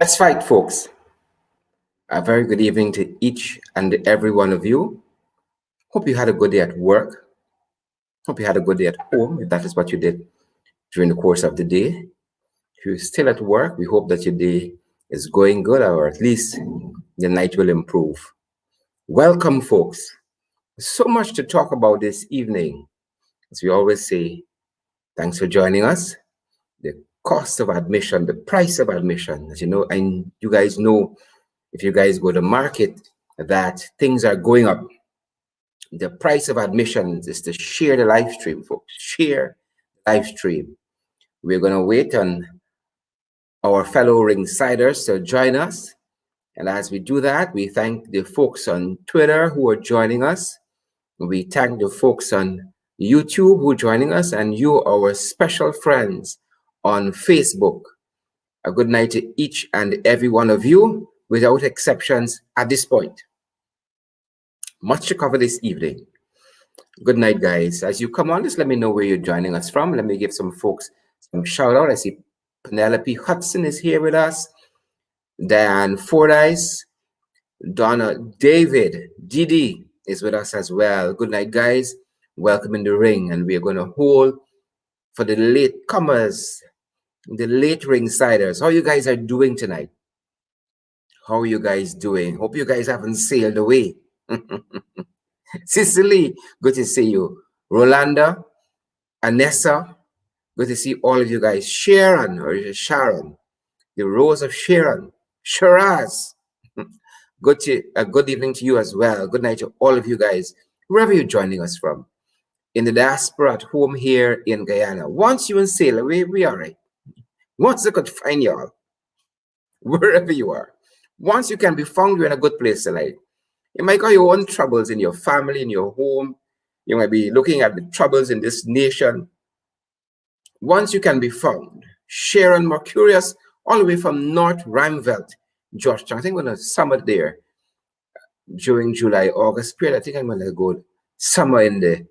Let's fight, folks. A very good evening to each and every one of you. Hope you had a good day at work. Hope you had a good day at home, if that is what you did during the course of the day. If you're still at work, we hope that your day is going good, or at least the night will improve. Welcome, folks. So much to talk about this evening. As we always say, thanks for joining us. The cost of admission, the price of admission, as you know, and you guys know, if you guys go to market, that things are going up. The price of admissions is to share the live stream, folks. Share the live stream. We're going to wait on our fellow ringsiders to join us. And as we do that, we thank the folks on Twitter who are joining us. We thank the folks on YouTube who are joining us, and you, our special friends on Facebook. A good night to each and every one of you, without exceptions at this point. Much to cover this evening. Good night, guys. As you come on, just let me know where you're joining us from. Let me give some folks some shout out. I see Penelope Hudson is here with us. Diane Fordyce, Donna David, Didi is with us as well. Good night, guys. Welcome in the ring. And we're going to hold for the late comers, the late ringsiders. How you guys are doing tonight? How are you guys doing? Hope you guys haven't sailed away. Cicely, good to see you. Rolanda, Anessa, good to see all of you guys. Sharon, or is it Sharon? The Rose of Sharon. Shiraz, good evening to you as well. Good night to all of you guys, wherever you're joining us from. In the diaspora, at home here in Guyana. Once you sail away, we are right. Once they could find y'all, wherever you are. Once you can be found, you're in a good place tonight. You might got your own troubles in your family, in your home. You might be looking at the troubles in this nation. Once you can be found, Sharon Mercurius, all the way from North Rheinveld, Georgetown. I think we're going to summer there during July, August period. I think I'm going to go summer in the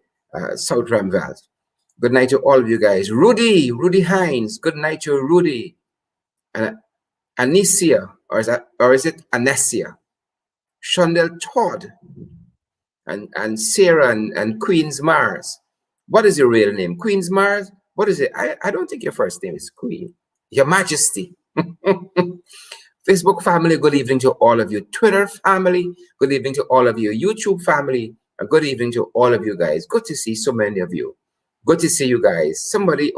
South Rheinveld. Good night to all of you guys. Rudy Hines. Good night to Rudy. And Anicia, or is it Anesia? Shondell Todd and Sarah and Queen's Mars. What is your real name? Queen's Mars? What is it? I don't think your first name is Queen. Your Majesty. Facebook family, good evening to all of you. Twitter family, good evening to all of you. YouTube family, and good evening to all of you guys. Good to see so many of you. Good to see you guys. Somebody,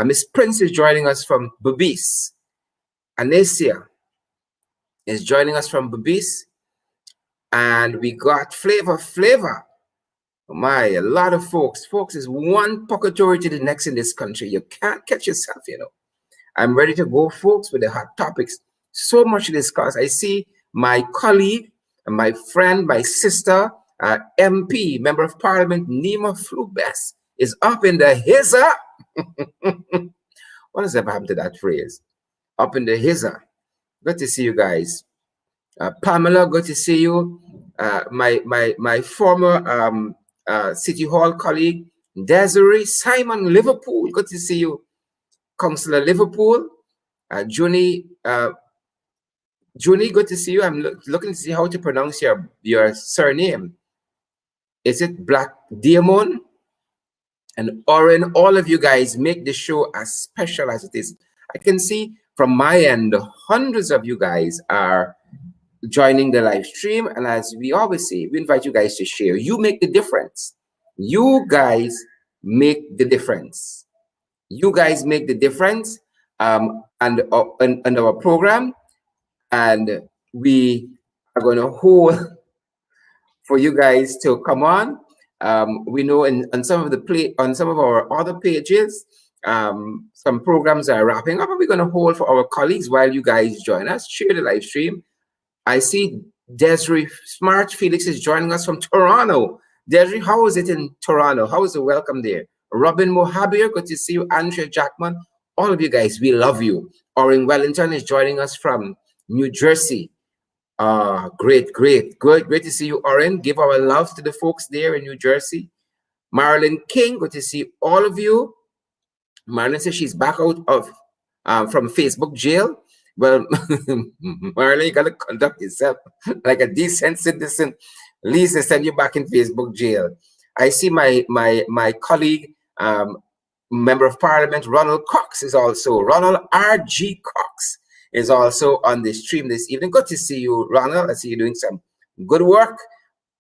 Miss Prince is joining us from Bubis. Anesia is joining us from Bubis. And we got Flavor. Oh my, a lot of folks. Folks, is one pocketary to the next in this country. You can't catch yourself, you know. I'm ready to go, folks, with the hot topics. So much to discuss. I see my colleague, my friend, my sister, MP, Member of Parliament, Nima Flubes, is up in the hizza. What has ever happened to that phrase? Up in the hizza. Good to see you guys. Pamela, good to see you. My former City Hall colleague, Desiree Simon, Liverpool, good to see you. Councillor Liverpool, Junie, good to see you. I'm looking to see how to pronounce your surname. Is it Black Diamond? And Oren, all of you guys make the show as special as it is. I can see from my end, hundreds of you guys are joining the live stream. And as we always say, we invite you guys to share. You make the difference. You guys make the difference. You guys make the difference and our program. And we are going to hold for you guys to come on. We know on some of our other pages, some programs are wrapping up, and we're going to hold for our colleagues while you guys join us. Share the live stream. I see Desiree Smart Felix is joining us from Toronto. Desiree, how is it in Toronto? How is the welcome there? Robin Mohabir, good to see you. Andrea Jackman, all of you guys, we love you. Orin Wellington is joining us from New Jersey. Great to see you, Orin. Give our love to the folks there in New Jersey. Marilyn King, good to see all of you. Marilyn says she's back out of from Facebook jail. Well, Marlon, you gotta conduct yourself like a decent citizen. Least they send you back in Facebook jail. I see my colleague, member of Parliament, Ronald Cox is also Ronald R.G. Cox is also on the stream this evening. Good to see you, Ronald. I see you doing some good work.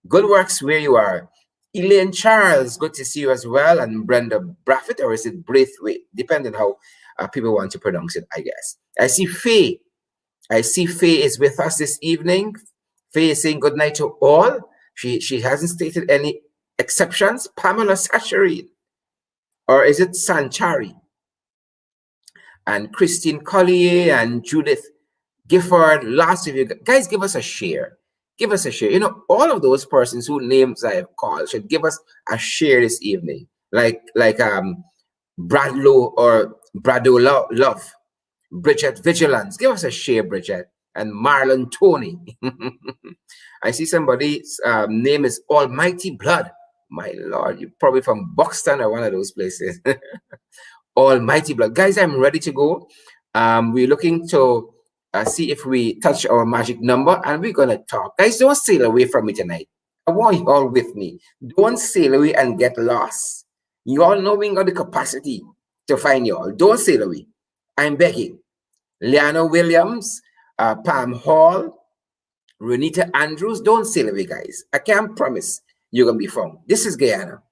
Good works where you are. Elaine Charles, good to see you as well. And Brenda Braffett, or is it Braithwaite? Depending how people want to pronounce it, I guess. I see Faye. I see Faye is with us this evening. Faye is saying good night to all. She hasn't stated any exceptions. Pamela Sachary, or is it Sanchari? And Christine Collier and Judith Gifford. Lots of you guys, give us a share. Give us a share. You know, all of those persons whose names I have called should give us a share this evening. Like Bradlow or Brado Love, Bridget Vigilance. Give us a share, Bridget. And Marlon Tony. I see somebody's name is Almighty Blood. My Lord, you're probably from Buxton or one of those places. Almighty Blood. Guys, I'm ready to go. We're looking to see if we touch our magic number, and we're going to talk. Guys, don't sail away from me tonight. I want you all with me. Don't sail away and get lost. You all know we got the capacity to find you all. Don't sail away. I'm begging. Liana Williams, Pam Hall, Renita Andrews, don't sail away, guys. I can't promise you're going to be found. This is Guyana.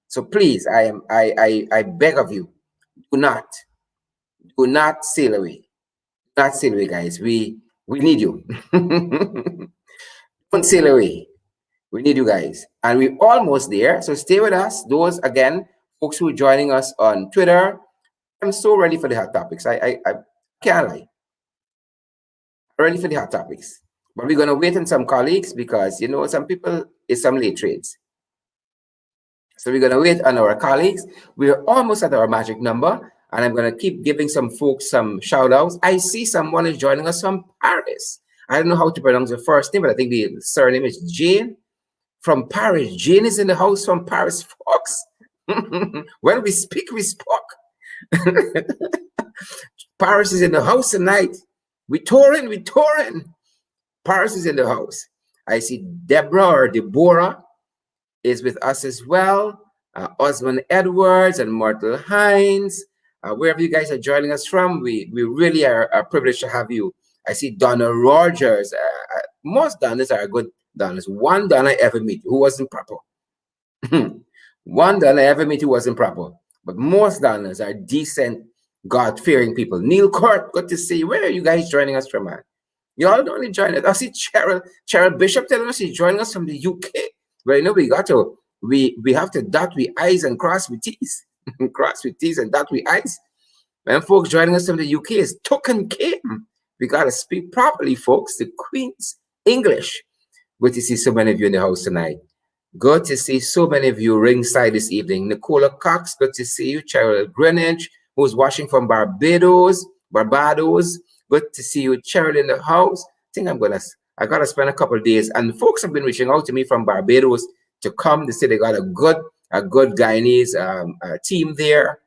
So please, I beg of you, do not sail away. Do not sail away, guys. We need you. Don't sail away. We need you guys. And we're almost there. So stay with us. Those, again, folks who are joining us on Twitter. I'm so ready for the hot topics. I can't lie. I'm ready for the hot topics. But we're going to wait on some colleagues because, you know, some people, it's some late trades. So we're going to wait on our colleagues. We're almost at our magic number. And I'm going to keep giving some folks some shout outs. I see someone is joining us from Paris. I don't know how to pronounce the first name, but I think the surname is Jane from Paris. Jane is in the house from Paris, folks. When we speak, we spoke. Paris is in the house tonight. We touring. Paris is in the house. I see Deborah or Deborah is with us as well. Osmond Edwards and Myrtle Hines. Wherever you guys are joining us from, we really are privileged to have you. I see Donna Rogers. Most Donnas are good Donnas. One Donna I ever meet who wasn't proper. One Donna I ever meet who wasn't proper. But most Donnas are decent, God-fearing people. Neil Court, good to see you. Where are you guys joining us from, man? You all don't only join us. I see Cheryl Bishop telling us she's joining us from the UK. But you know, we have to dot we I's and cross we T's. Cross with T's and dot with I's. When folks joining us from the UK is Token Kim. We got to speak properly, folks. The Queen's English. Good to see so many of you in the house tonight. Good to see so many of you ringside this evening. Nicola Cox, good to see you. Cheryl Greenwich, who's watching from Barbados. Good to see you, Cheryl, in the house. I think I got to spend a couple of days. And folks have been reaching out to me from Barbados to come. They say they got a good Guyanese team there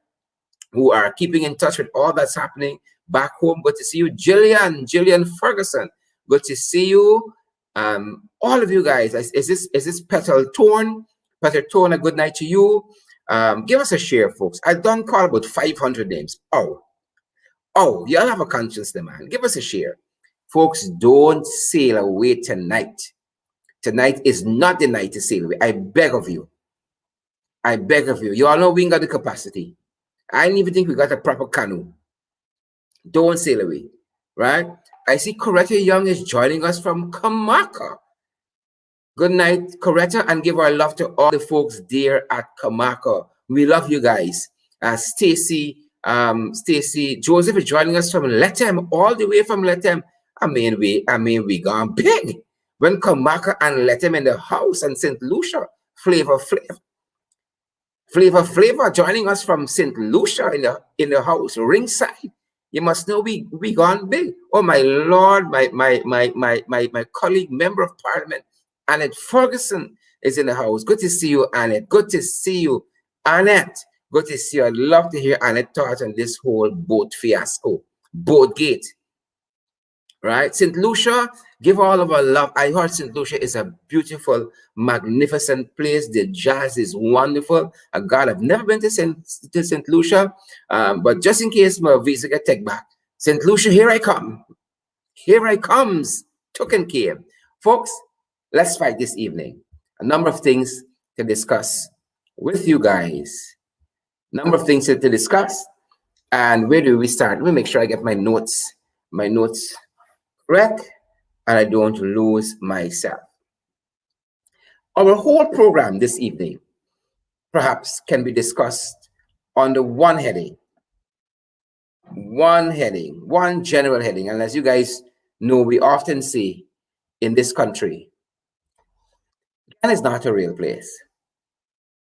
who are keeping in touch with all that's happening back home. Good to see you, Jillian Ferguson. Good to see you. All of you guys. Is this Petal Tone? Petal Tone, a good night to you. Give us a share, folks. I done call about 500 names. Oh, y'all have a conscience, man. Give us a share. Folks, don't sail away tonight. Tonight is not the night to sail away. I beg of you. You all know we ain't got the capacity. I didn't even think we got a proper canoe. Don't sail away, right? I see Coretta Young is joining us from Kamaka. Good night, Coretta, and give our love to all the folks there at Kamaka. We love you guys. Stacy Joseph is joining us from Lethem, all the way from Lethem. I mean, we gone big. When Kamaka and Lethem in the house, and St. Lucia, Flavor joining us from St. Lucia in the house, ringside. You must know we gone big. Oh my Lord, my colleague, member of Parliament, Annette Ferguson is in the house. Good to see you, Annette. Good to see you, Annette. Good to see you. I'd love to hear Annette thoughts on this whole boat fiasco, boat gate. right? St. Lucia, give all of our love. I heard St. Lucia is a beautiful, magnificent place. The jazz is wonderful. God, I've never been to St. Lucia, but just in case my visa get taken back, St. Lucia, here I come. Here I comes. Token came. Folks, let's fight this evening. A number of things to discuss with you guys. Number of things to discuss. And where do we start? Let me make sure I get my notes correct, and I don't lose myself. Our whole program this evening perhaps can be discussed under one heading, one general heading. And as you guys know, we often say in this country, Ghana is not a real place.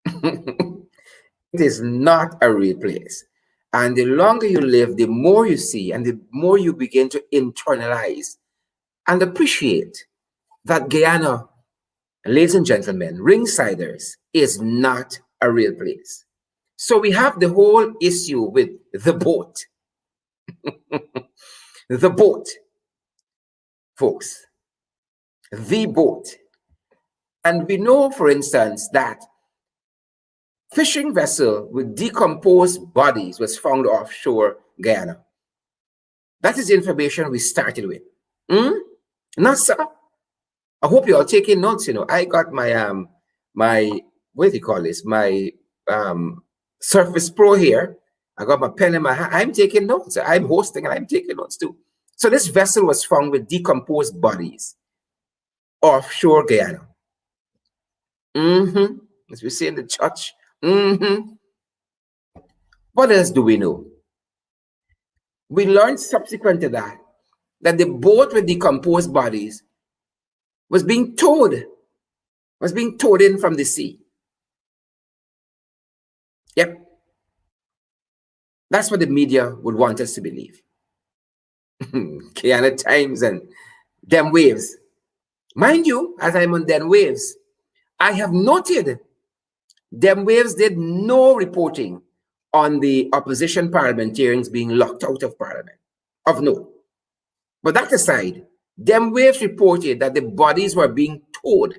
It is not a real place. And the longer you live, the more you see and the more you begin to internalize and appreciate that Guyana, ladies and gentlemen, ringsiders, is not a real place. So we have the whole issue with the boat. The boat, folks. The boat. And we know, for instance, that fishing vessel with decomposed bodies was found offshore Guyana. That is the information we started with. Not so. I hope you're taking notes. I got my what do you call this? My Surface Pro here. I got my pen in my hand. I'm taking notes. I'm hosting and I'm taking notes too. So this vessel was found with decomposed bodies offshore Guyana. As we say in the church. What else do we know? We learned subsequent to that the boat with decomposed bodies was being towed in from the sea. Yep. That's what the media would want us to believe. Guyana Times and them waves. Mind you, as I'm on them waves, I have noted them waves did no reporting on the opposition parliamentarians being locked out of parliament. Of no. But that aside, them waves reported that the bodies were being towed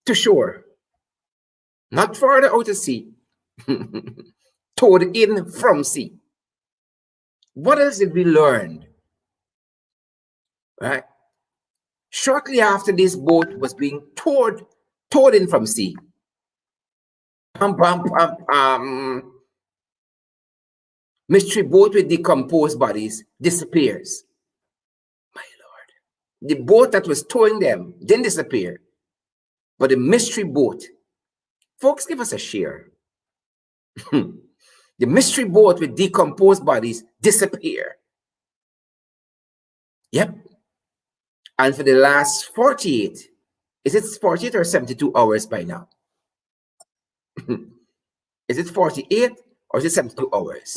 to shore. Not further out to sea. Towed in from sea. What else did we learn? Right? Shortly after this boat was being towed in from sea. Mystery boat with decomposed bodies disappears. My Lord. The boat that was towing them didn't disappear. But the mystery boat, folks, give us a share. The mystery boat with decomposed bodies disappear. Yep. And for the last 48, is it 48 or 72 hours by now? Is it 48 or is it 72 hours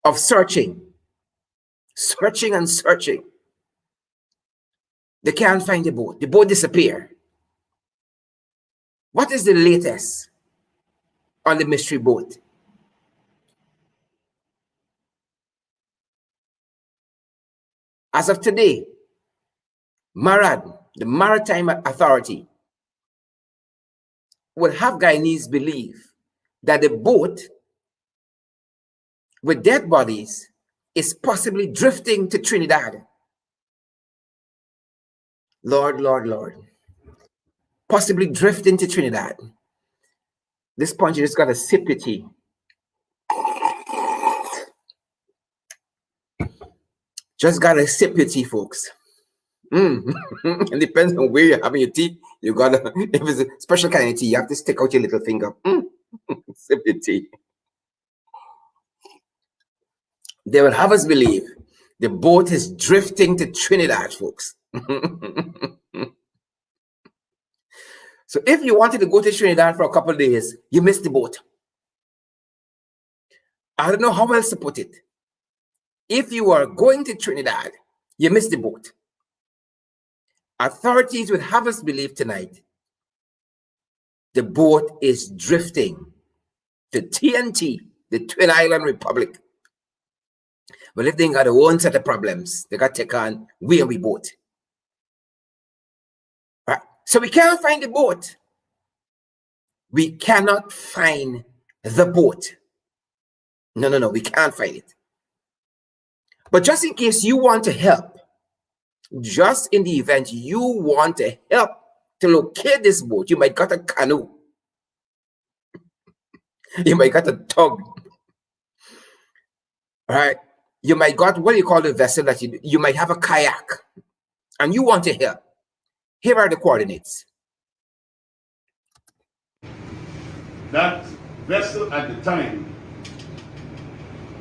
of searching and searching? They can't find the boat. The boat disappeared. What is the latest on the mystery boat? As of today, MARAD, the Maritime Authority, would have Guyanese believe that the boat with dead bodies is possibly drifting to Trinidad. Lord, Lord, Lord. Possibly drifting to Trinidad. This punch, you just got to sip your tea. Just got to sip your tea, folks. It depends on where you're having your tea. You got to, if it's a special kind of tea, you have to stick out your little finger. Sip your tea. They will have us believe the boat is drifting to Trinidad, folks. So if you wanted to go to Trinidad for a couple of days, you missed the boat. I don't know how else to put it. If you are going to Trinidad, you missed the boat. Authorities would have us believe tonight the boat is drifting to TNT, the Twin Island Republic. But if they got their own set of problems, they got to take on where we boat. Right? So we can't find the boat. We cannot find the boat. No, we can't find it. But just in case you want to help, just in the event you want to help to locate this boat, you might got a canoe. You might got a tug. All right. You might got what do you call the vessel that you might have a kayak and you want to help. Here are the coordinates. That vessel at the time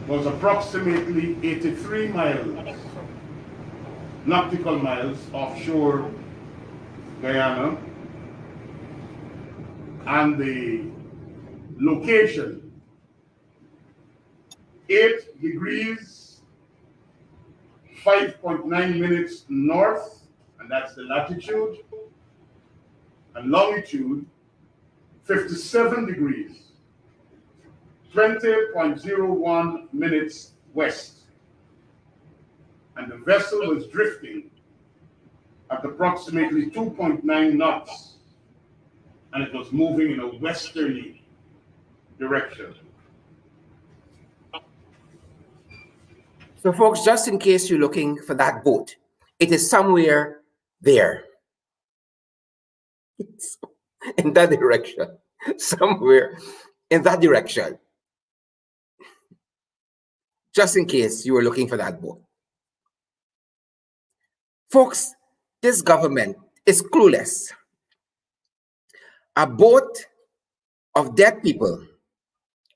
was approximately 83 miles, nautical miles offshore Guyana, and the location 8 degrees 5.9 minutes north, and that's the latitude, and longitude 57 degrees 20.01 minutes west, and the vessel was drifting at approximately 2.9 knots, and it was moving in a westerly direction. So, folks, just in case you're looking for that boat, it is somewhere there. It's in that direction. Somewhere in that direction. Just in case you were looking for that boat. Folks, this government is clueless. A boat of dead people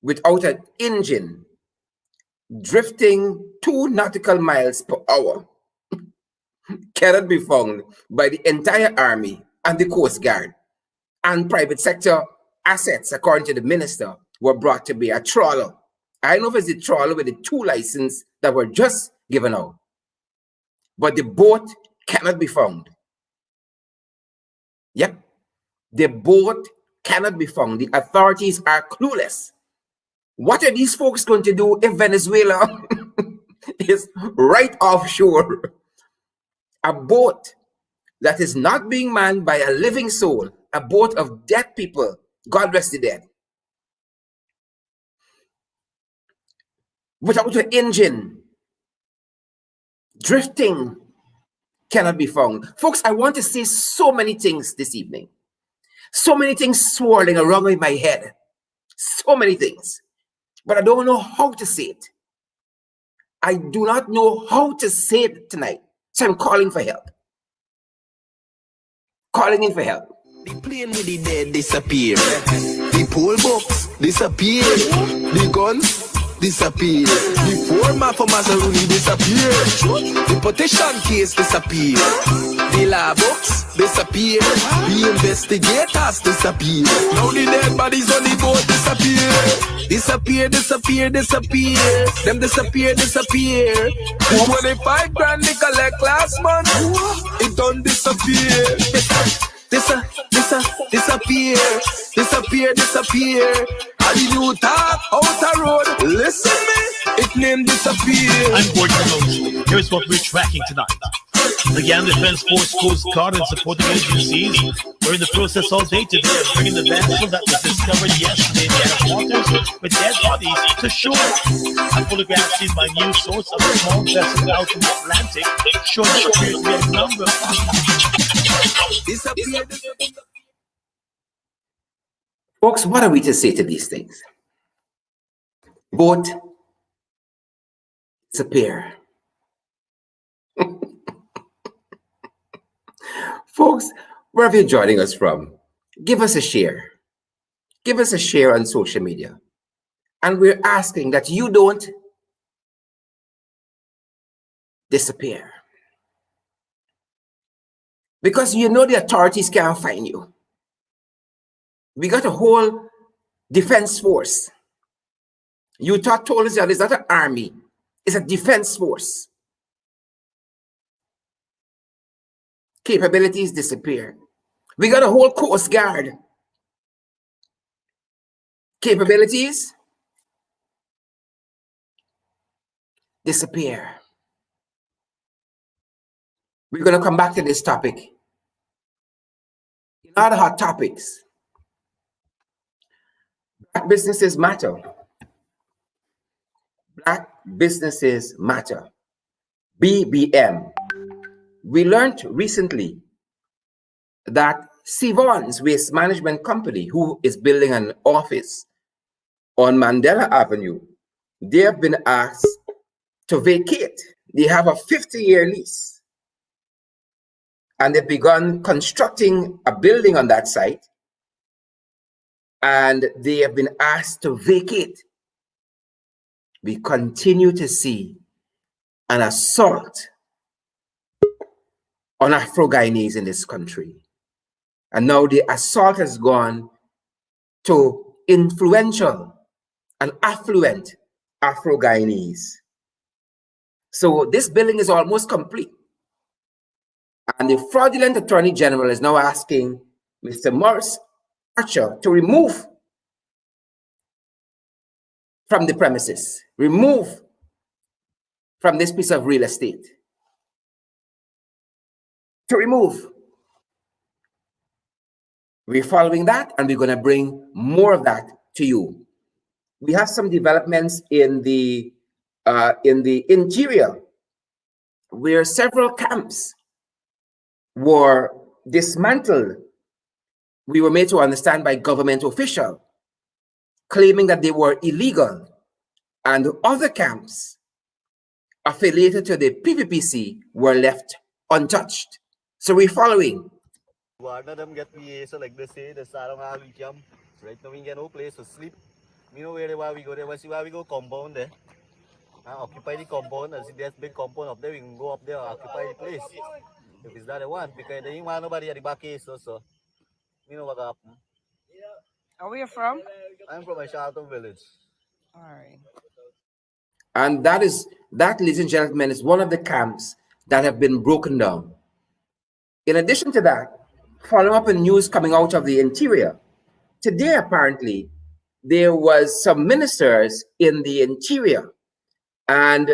without an engine drifting 2 nautical miles per hour cannot be found by the entire army and the Coast Guard, and private sector assets, according to the minister, were brought to be a trawler. I don't know if it's the trawler with the 2 licenses that were just given out, but the boat cannot be found. Yep, the boat cannot be found. The authorities are clueless. What are these folks going to do if Venezuela is right offshore? A boat that is not being manned by a living soul, a boat of dead people, God rest the dead, without an engine, drifting, cannot be found. Folks, I want to say so many things this evening. So many things swirling around in my head. So many things. But I don't know how to say it. I do not know how to say it tonight. So I'm calling for help. Calling in for help. The plane with the dead disappear. The poll box disappear. The guns disappear. The format for Mazzaroni disappear. The petition case disappear. The law books disappear. The investigators disappear. Now the dead bodies on the boat disappear. Disappear. Them disappear. The 25 grand they collect last month, it don't disappear. Disappear. And the new talk out the road. Listen me, it name disappear. I'm Gordon Rose. Here's what we're tracking tonight. The Guyana Defense Force, Coast Guard, and supporting agencies were in the process all day today of bringing the vessel that was discovered yesterday in the waters with dead bodies to shore. A photograph seen by news source of a small vessel out in the Atlantic showing what appears to be a number of Disappear. Folks, what are we to say to these things? Boat disappear. Folks, wherever you're joining us from, give us a share. Give us a share on social media. And we're asking that you don't disappear. Because you know the authorities can't find you. We got a whole defense force. You told us that it's not an army, it's a defense force. Capabilities disappear. We got a whole Coast Guard. Capabilities disappear. We're going to come back to this topic. In other hot topics, black businesses matter. Black businesses matter. BBM. We learned recently that Sivan's Waste Management Company, who is building an office on Mandela Avenue, they have been asked to vacate. They have a 50-year lease. And they've begun constructing a building on that site. And they have been asked to vacate. We continue to see an assault on Afro-Guyanese in this country. And now the assault has gone to influential and affluent Afro-Guyanese. So this building is almost complete. And the fraudulent Attorney General is now asking Mr. Morris Archer to remove from the premises, remove from this piece of real estate. To remove. We're following that, and we're going to bring more of that to you. We have some developments in the interior, where several camps were dismantled. We were made to understand by government officials, claiming that they were illegal, and other camps affiliated to the PPPC were left untouched. So we're following. Them get me so like they say the sarong weekend. Right now we get no place to sleep. You know where we go there, we see where we go compound there. Occupy the compound, and see there's big compound up there, we can go up there and occupy the place. If it's that the one, because they ain't want nobody at the back case so you know what happened. Where you from? I'm from a Charlton village. Alright. And that, ladies and gentlemen, is one of the camps that have been broken down. In addition to that, following up in news coming out of the interior, today apparently there was some ministers in the interior, and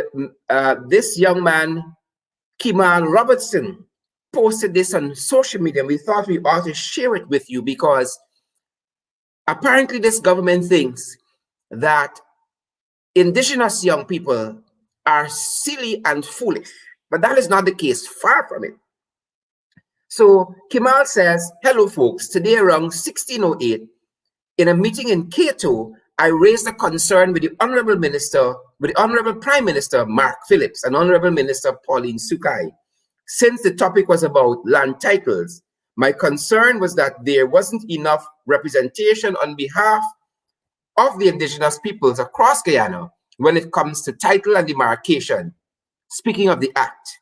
this young man, Kemal Robertson, posted this on social media. We thought we ought to share it with you because apparently this government thinks that indigenous young people are silly and foolish, but that is not the case, far from it. So Kemal says, hello folks, today around 1608, in a meeting in Cato, I raised a concern with the Honorable Prime Minister Mark Phillips and Honorable Minister Pauline Sukai. Since the topic was about land titles, my concern was that there wasn't enough representation on behalf of the indigenous peoples across Guyana when it comes to title and demarcation. Speaking of the act,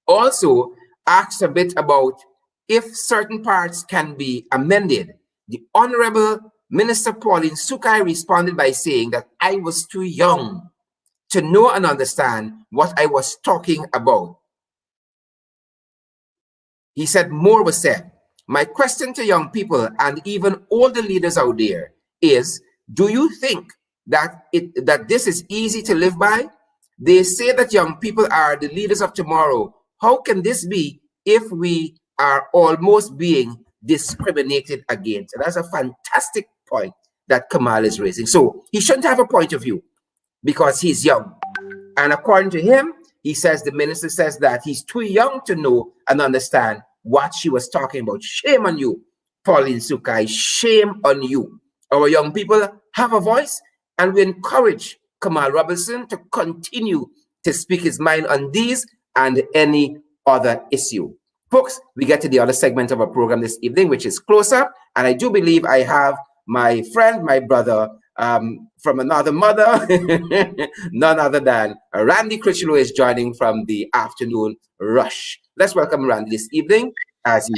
also asked a bit about if certain parts can be amended. The Honorable Minister Pauline Sukai responded by saying that I was too young to know and understand what I was talking about. He said more was said. My question to young people and even older leaders out there is, do you think that this is easy to live by? They say that young people are the leaders of tomorrow. How can this be if we are almost being discriminated against? And that's a fantastic point that Kamal is raising. So he shouldn't have a point of view because he's young. And according to him, he says, the minister says that he's too young to know and understand what she was talking about. Shame on you, Pauline Sukai. Shame on you. Our young people have a voice, and we encourage Kamal Robertson to continue to speak his mind on these and any other issue. Folks, we get to the other segment of our program this evening, which is Close Up. And I do believe I have my friend, my brother, from another mother, none other than Randy Critchlow is joining from the afternoon rush. Let's welcome Randy this evening as he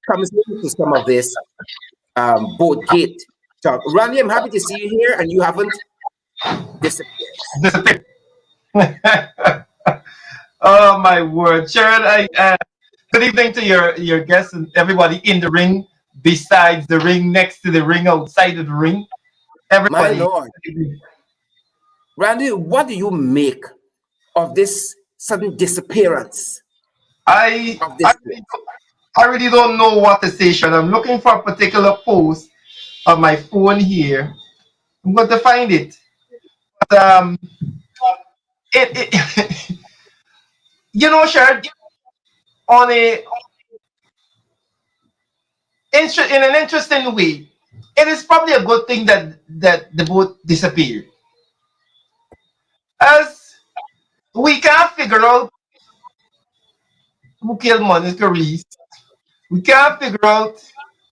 comes into some of this boat gate talk. Randy, I'm happy to see you here, and you haven't disappeared. Oh my word, Sharon! Good evening to your guests and everybody in the ring, besides the ring, next to the ring, outside of the ring. Everybody. My Lord. Randy, what do you make of this sudden disappearance I of I this boat? really, I really don't know what to say, Sean. I'm looking for a particular post on my phone here. I'm going to find it. But it Sean, on in an interesting way, it is probably a good thing that the boat disappeared, as we can't figure out who killed Monica Reese. We can't figure out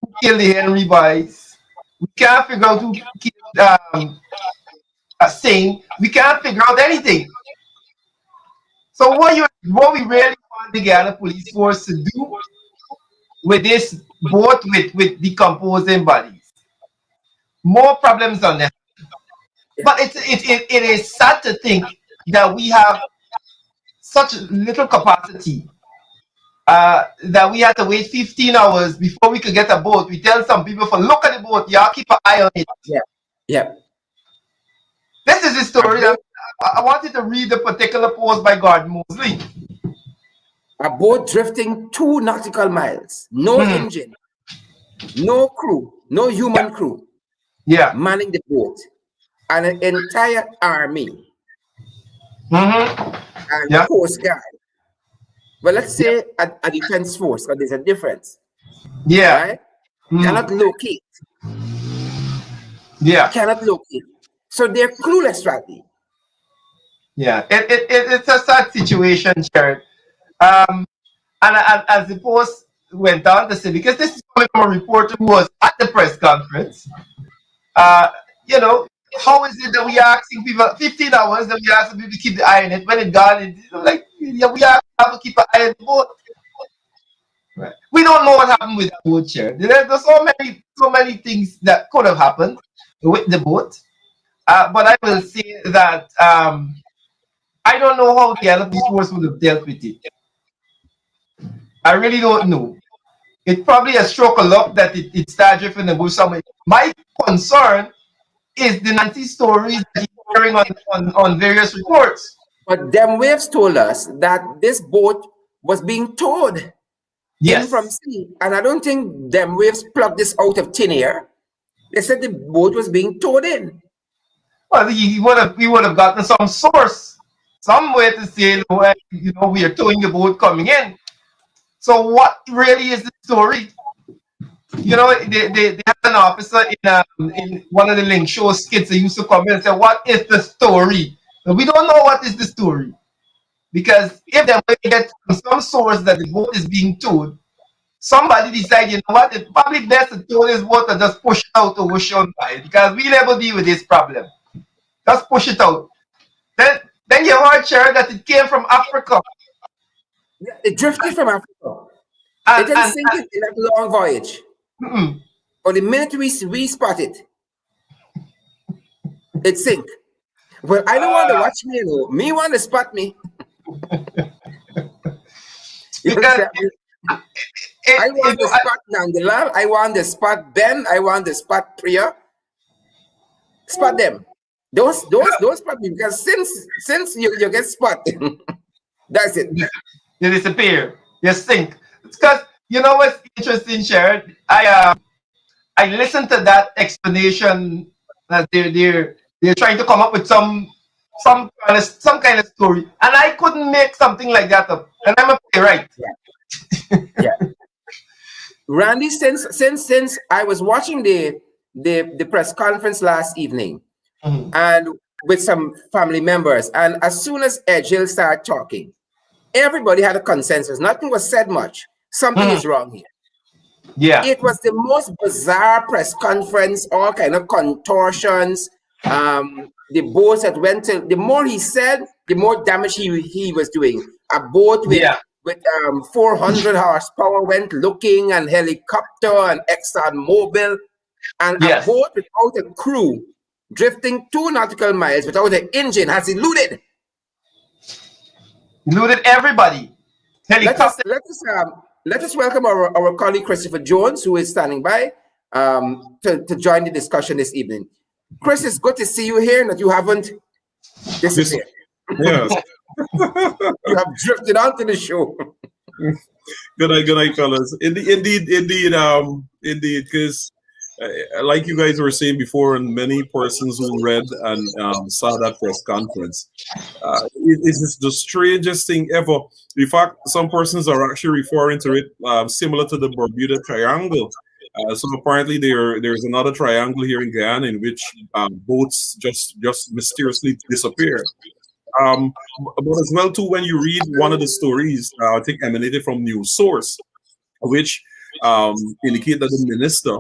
who killed the Henry Boys. We can't figure out who killed Singh. We can't figure out anything. So what we really want the Ghana police force to do with this boat with decomposing bodies, more problems on them. But it is sad to think that we have such little capacity, that we had to wait 15 hours before we could get a boat. We tell some people for look at the boat, y'all keep an eye on it. Yeah, yeah. This is the A story. boat, I wanted to read the particular post by Gordon Mosley. a boat drifting 2 nautical miles, no Hmm. engine, no crew, no human crew Yeah. manning the boat, and an entire army Mm-hmm. and Yeah. Coast Guard. Well, let's say a defense force, because there's a difference, Yeah. right? Mhm. Cannot locate, Yeah. cannot locate. So they're clueless, Radley. Yeah. It's a sad situation, Sharon. And as the post went on to say, because this is coming from a reporter who was at the press conference, uh, you know, how is it that we are asking people 15 hours that we ask people to keep the eye on it when it gone? Like, yeah, we have to keep an eye on the boat. Right. We don't know what happened with the boat, Sharon. There's so many things that could have happened with the boat. But I will say that I don't know how the other police force would have dealt with it. I really don't know. It's probably a stroke of luck that it started drifting and go somewhere. My concern is the Nancy stories that you're hearing on various reports. But them waves told us that this boat was being towed in from Yes. sea. And I don't think them waves plucked this out of thin air. They said the boat was being towed in. Well, we would have gotten some source, some way to say, we are towing the boat coming in. So what really is the story? They had an officer in one of the link show skits that used to come in and say, "What is the story?" And we don't know what is the story, because if they get some source that the boat is being towed, somebody decide, you know what, it's probably best to tow this boat and just push it out to ocean by, because we never deal with this problem. Just push it out. Then you heard, Sharon, that it came from Africa. Yeah, it drifted from Africa. It And, didn't and, sink it in that long voyage. and But the minute we spot it, it sink. Well, I don't want to watch me, Me want to spot me. You because understand me? I want to spot Nandela. I want to spot Ben. I want to spot Priya. Spot them. Those spot me, because since you get spotted, that's it. you disappear, you sink. It's because, what's interesting, Sharon? I listened to that explanation that they're trying to come up with some kind of story, and I couldn't make something like that up. And I'm a playwright. Yeah. Randy, since I was watching the press conference last evening, Mhm. and with some family members, and as soon as Edgel started talking, everybody had a consensus. Nothing was said much. Something is wrong here. Yeah. It was the most bizarre press conference, all kind of contortions. The boats that went to, the more he said, the more damage he was doing. A boat with Yeah. 400 horsepower went looking, and helicopter and Exxon Mobil, and Yes. a boat without a crew drifting 2 nautical miles without an engine has eluded. Eluded everybody. Helicopter. Let us welcome our colleague Christopher Jones, who is standing by to join the discussion this evening. Chris, it's good to see you here, and that you haven't disappeared. Yes, You have drifted onto the show. Good night, fellas. Indeed, because like you guys were saying before, and many persons who read and saw that press conference, it's just the strangest thing ever. In fact, some persons are actually referring to it similar to the Bermuda Triangle. So apparently there's another triangle here in Guyana in which boats just mysteriously disappear. But as well too, when you read one of the stories, I think emanated from News Source, which indicate that the minister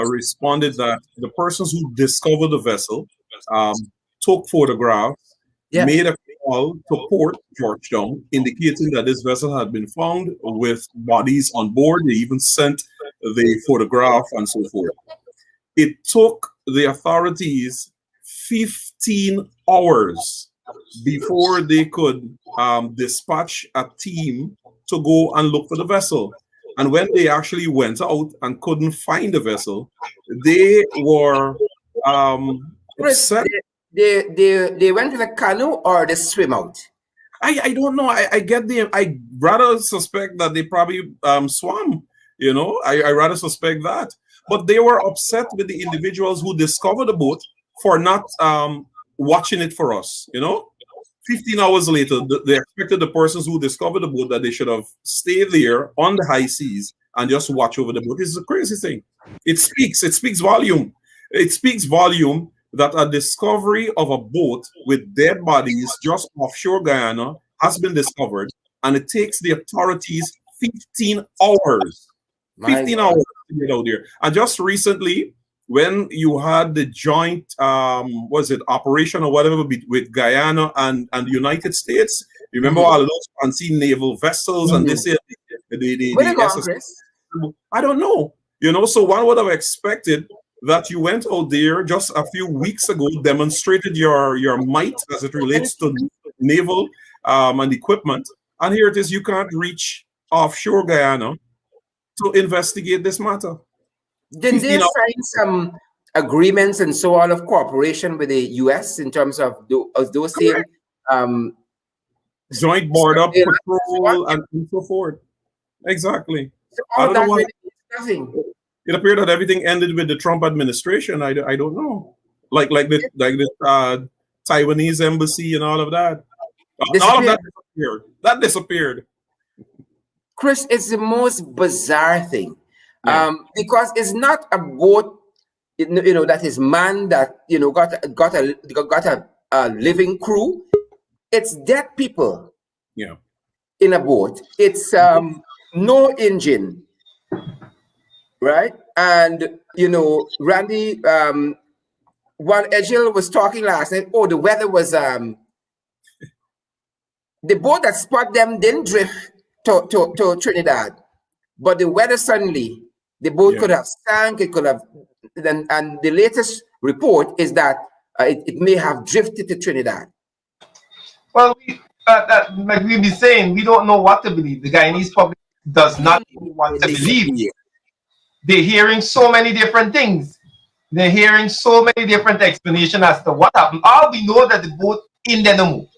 responded that the persons who discovered the vessel took photographs, made a call to Port Georgetown, indicating that this vessel had been found with bodies on board. They even sent the photograph and so forth. It took the authorities 15 hours before they could dispatch a team to go and look for the vessel. And when they actually went out and couldn't find the vessel, they were upset. They went with a canoe or they swim out? I don't know. I get the. I rather suspect that they probably swam. You know, I rather suspect that. But they were upset with the individuals who discovered the boat for not watching it for us. You know, 15 hours later, they expected the persons who discovered the boat that they should have stayed there on the high seas and just watch over the boat. This is a crazy thing. It speaks volume. It speaks volume that a discovery of a boat with dead bodies just offshore Guyana has been discovered, and it takes the authorities 15 hours. 15 hours to get out there. And just recently, when you had the joint, was it operation or whatever with Guyana and the United States? Remember all of those unseen naval vessels and this? I don't know. You know, so one would have expected that you went out there just a few weeks ago, demonstrated your might as it relates to naval and equipment, and here it is, you can't reach offshore Guyana to investigate this matter. Did they sign some agreements and so on of cooperation with the U.S. in terms of those same joint border patrol and so forth? Exactly. So all that really means nothing. It appeared that everything ended with the Trump administration. I don't know, like the Taiwanese embassy and all of that. All of that disappeared. That disappeared. Chris, it's the most bizarre thing, because it's not a boat, you know, that is manned, that got a living crew. It's dead people. Yeah. In a boat. It's no engine. Right? And, Randy, while Egil was talking last night, the weather was, the boat that spot them didn't drift to Trinidad, but the weather suddenly, the boat could have sank, it could have, and the latest report is that it may have drifted to Trinidad. Well, like we've been saying, we don't know what to believe. The Guyanese public does not know what to believe. They're hearing so many different things. They're hearing so many different explanations as to what happened. All we know that the boat in there no more.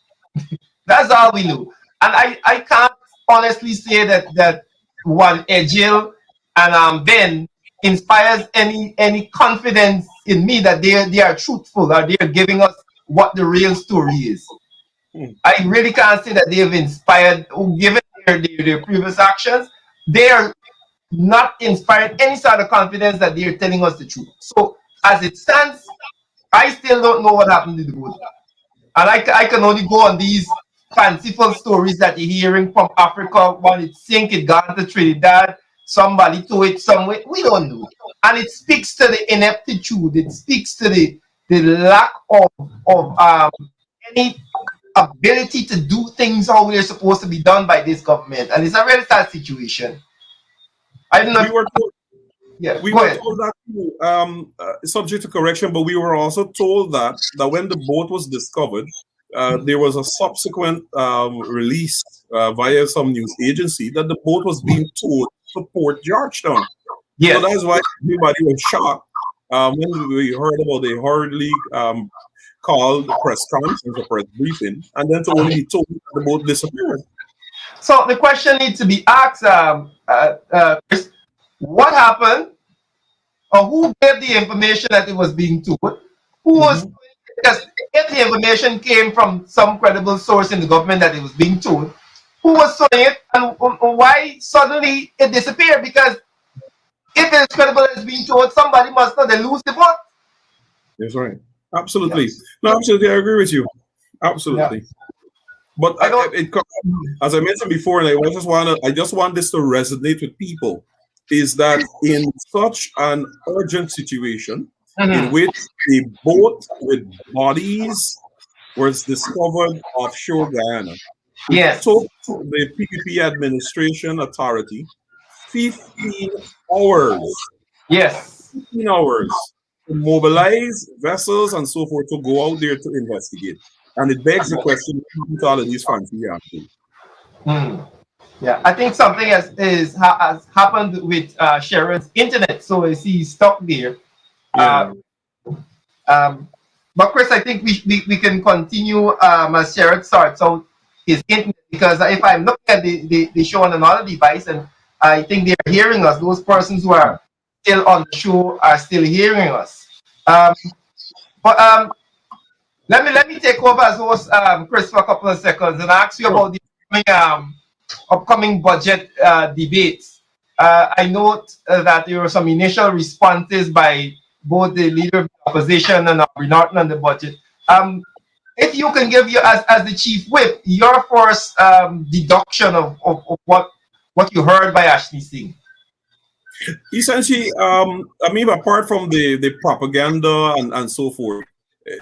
That's all we know. And I can't honestly say that what Egil and Ben inspires any confidence in me that they are truthful or they are giving us what the real story is. I really can't say that they've inspired, given their previous actions, they are not inspired any sort of confidence that they're telling us the truth. So as it stands, I still don't know what happened to the boat. And I can only go on these fanciful stories that you're hearing from Africa. When it sank, it got to Trinidad, somebody to it somewhere. We don't know. And it speaks to the ineptitude. It speaks to the lack of any ability to do things how they're supposed to be done by this government. And it's a very sad situation. I don't know. We were told that too, subject to correction, but we were also told that when the boat was discovered, there was a subsequent release via some news agency that the boat was being towed to Port Georgetown. So that's why everybody was shocked when we heard about the hurriedly called press conference or press briefing, and then to only be told that the boat disappeared. So the question needs to be asked, Chris, what happened, or who gave the information that it was being told? Who was, because if the information came from some credible source in the government that it was being told, who was doing it, and why suddenly it disappeared? Because if it is credible as being told, somebody must know they lose the boat. That's right. Absolutely. No, absolutely. I agree with you. Absolutely. But as I mentioned before, and I just want this to resonate with people, is that in such an urgent situation in which a boat with bodies was discovered offshore Guyana, it took the PPP administration authority 15 hours. Yes. 15 hours to mobilize vessels and so forth to go out there to investigate. And it begs the question, what happened to all of these fancy yachts? Yeah, I think something has happened with Sharon's internet, so is he stuck there? But Chris, I think we can continue as Sharon starts out his internet, because if I'm looking at the show on another device, and I think they're hearing us, those persons who are still on the show are still hearing us. But let me take over as host, Chris, for a couple of seconds and ask you about the upcoming budget debates. I note that there were some initial responses by both the leader of the opposition and Aubrey Norton on the budget. If you can give you, as the chief whip, your first deduction of what you heard by Ashley Singh. Essentially, I mean, apart from the propaganda and so forth,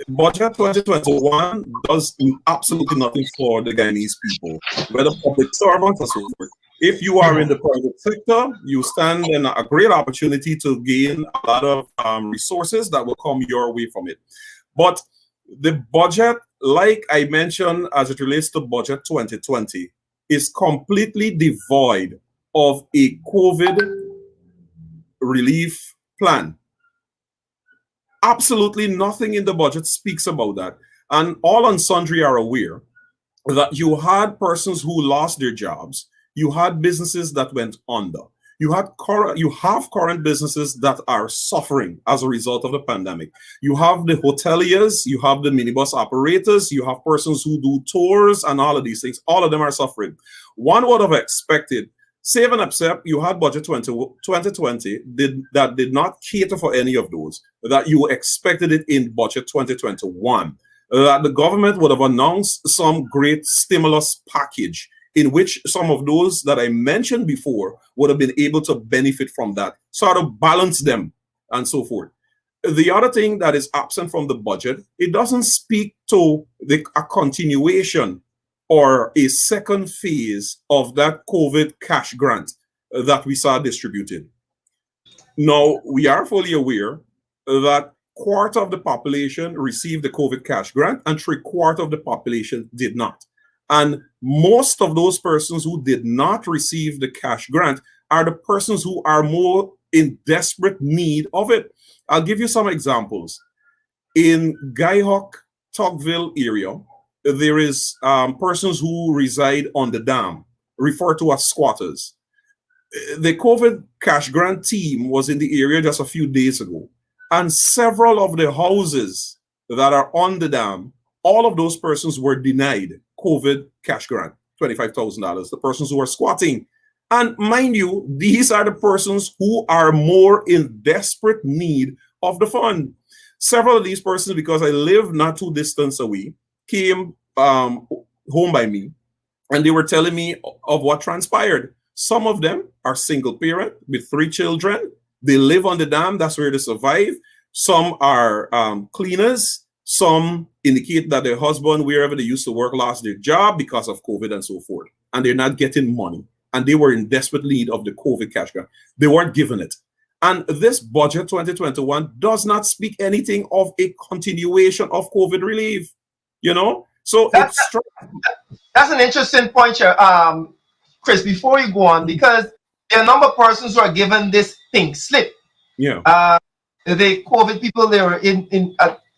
Budget 2021 does absolutely nothing for the Guyanese people, whether public servants or so forth. If you are in the private sector, you stand in a great opportunity to gain a lot of resources that will come your way from it. But the budget, like I mentioned, as it relates to Budget 2020, is completely devoid of a COVID relief plan. Absolutely nothing in the budget speaks about that. And all and sundry are aware that you had persons who lost their jobs. You had businesses that went under. You have current businesses that are suffering as a result of the pandemic. You have the hoteliers, you have the minibus operators, you have persons who do tours and all of these things. All of them are suffering. One would have expected, save and accept, you had Budget 2020 that did not cater for any of those, that you expected it in Budget 2021, that the government would have announced some great stimulus package in which some of those that I mentioned before would have been able to benefit from that, sort of balance them and so forth. The other thing that is absent from the budget, it doesn't speak to a continuation or a second phase of that COVID cash grant that we saw distributed. Now, we are fully aware that quarter of the population received the COVID cash grant and 3/4 of the population did not. And most of those persons who did not receive the cash grant are the persons who are more in desperate need of it. I'll give you some examples. In Guyhawk, Tocqueville area, there is persons who reside on the dam, referred to as squatters. The COVID cash grant team was in the area just a few days ago, and several of the houses that are on the dam, all of those persons were denied COVID cash grant, $25,000, the persons who are squatting. And mind you, these are the persons who are more in desperate need of the fund. Several of these persons, because I live not too distance away, came home by me, and they were telling me of what transpired. Some of them are single parent with 3 children. They live on the dam. That's where they survive. Some are cleaners. Some indicate that their husband, wherever they used to work, lost their job because of COVID and so forth. And they're not getting money. And they were in desperate need of the COVID cash grant. They weren't given it. And this budget 2021 does not speak anything of a continuation of COVID relief. You know? So that's an interesting point here, Chris, before you go on, because there are a number of persons who are given this pink slip. Yeah. The COVID people, they were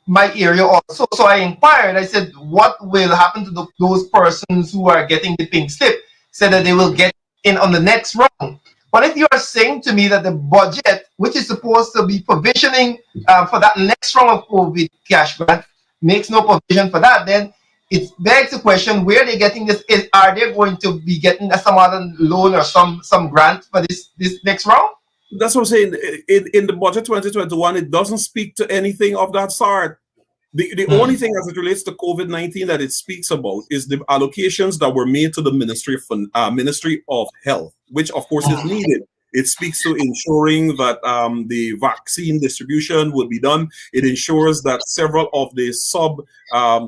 my area also. So I inquired. I said, what will happen to those persons who are getting the pink slip? Said that they will get in on the next round. But if you are saying to me that the budget, which is supposed to be provisioning for that next round of COVID cash grant, makes no provision for that, then it begs the question: where they're getting this? Are they going to be getting some other loan or some grant for this next round? That's what I'm saying. In the budget 2021, it doesn't speak to anything of that sort. The only thing as it relates to COVID-19 that it speaks about is the allocations that were made to the Ministry of Health, which of course is needed. It speaks to ensuring that the vaccine distribution will be done. It ensures that several of the sub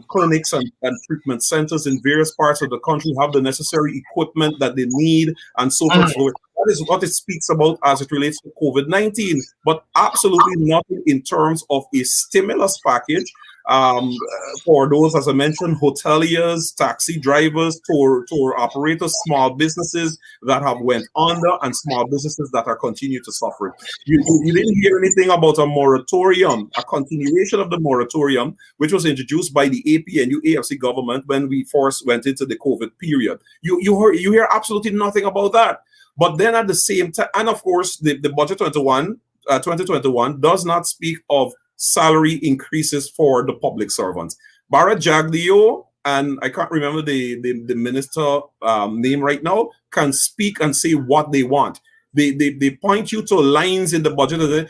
clinics and treatment centers in various parts of the country have the necessary equipment that they need, and so forth. So that is what it speaks about as it relates to COVID-19, but absolutely nothing in terms of a stimulus package for those, as I mentioned, hoteliers, taxi drivers, tour operators, small businesses that have went under, and small businesses that are continue to suffer. You didn't hear anything about a moratorium, a continuation of the moratorium, which was introduced by the APNU AFC government when we first went into the COVID period. You hear absolutely nothing about that. But then at the same time, and of course, the budget 2021 does not speak of salary increases for the public servants. Barra Jagdeo, and I can't remember the minister name right now, can speak and say what they want. They point you to lines in the budget.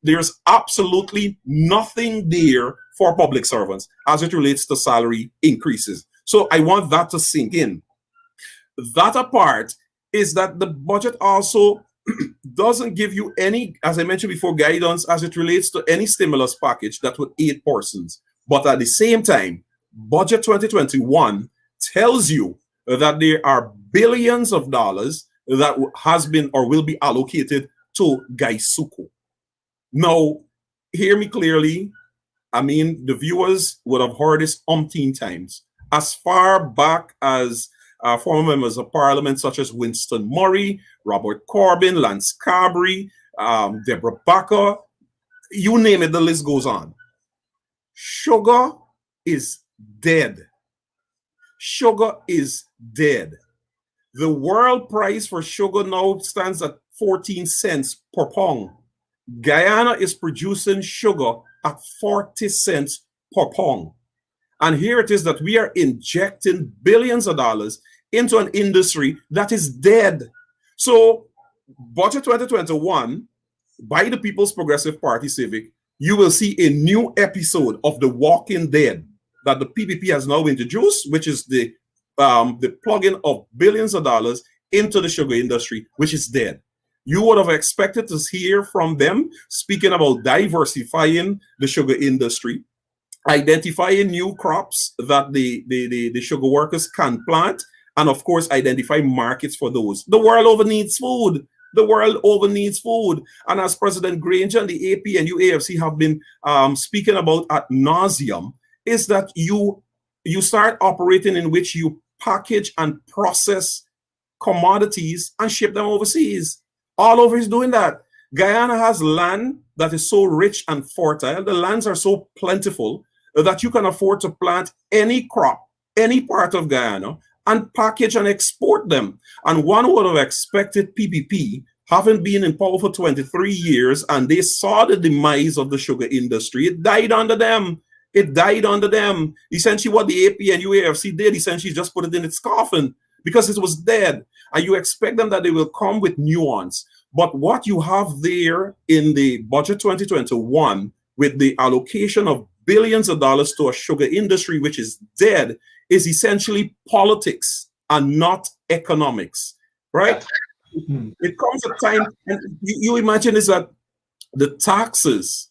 There's absolutely nothing there for public servants as it relates to salary increases. So I want that to sink in. That apart is that the budget also doesn't give you any, as I mentioned before, guidance as it relates to any stimulus package that would aid persons. But at the same time, Budget 2021 tells you that there are billions of dollars that has been or will be allocated to Gaisuku. Now, hear me clearly. I mean, the viewers would have heard this umpteen times. As far back as former members of parliament such as Winston Murray, Robert Corbyn, Lance Carberry, Deborah Bakker, you name it, the list goes on. Sugar is dead. Sugar is dead. The world price for sugar now stands at 14 cents per pound. Guyana is producing sugar at 40 cents per pound. And here it is that we are injecting billions of dollars into an industry that is dead. So, Budget 2021, by the People's Progressive Party Civic, you will see a new episode of The Walking Dead that the PPP has now introduced, which is the plug-in of billions of dollars into the sugar industry, which is dead. You would have expected to hear from them speaking about diversifying the sugar industry, identifying new crops that the sugar workers can plant, and of course, identify markets for those. The world over needs food. The world over needs food. And as President Granger and the AP and UAFC have been speaking about ad nauseum, is that you start operating in which you package and process commodities and ship them overseas. All over is doing that. Guyana has land that is so rich and fertile. The lands are so plentiful that you can afford to plant any crop, any part of Guyana, and package and export them. And one would have expected PPP, having been in power for 23 years, and they saw the demise of the sugar industry. It died under them. It died under them. Essentially, what the AP and UAFC did, essentially just put it in its coffin because it was dead. And you expect them that they will come with nuance. But what you have there in the Budget 2021, with the allocation of billions of dollars to a sugar industry which is dead, is essentially politics and not economics, right? It comes a time, and you imagine is that the taxes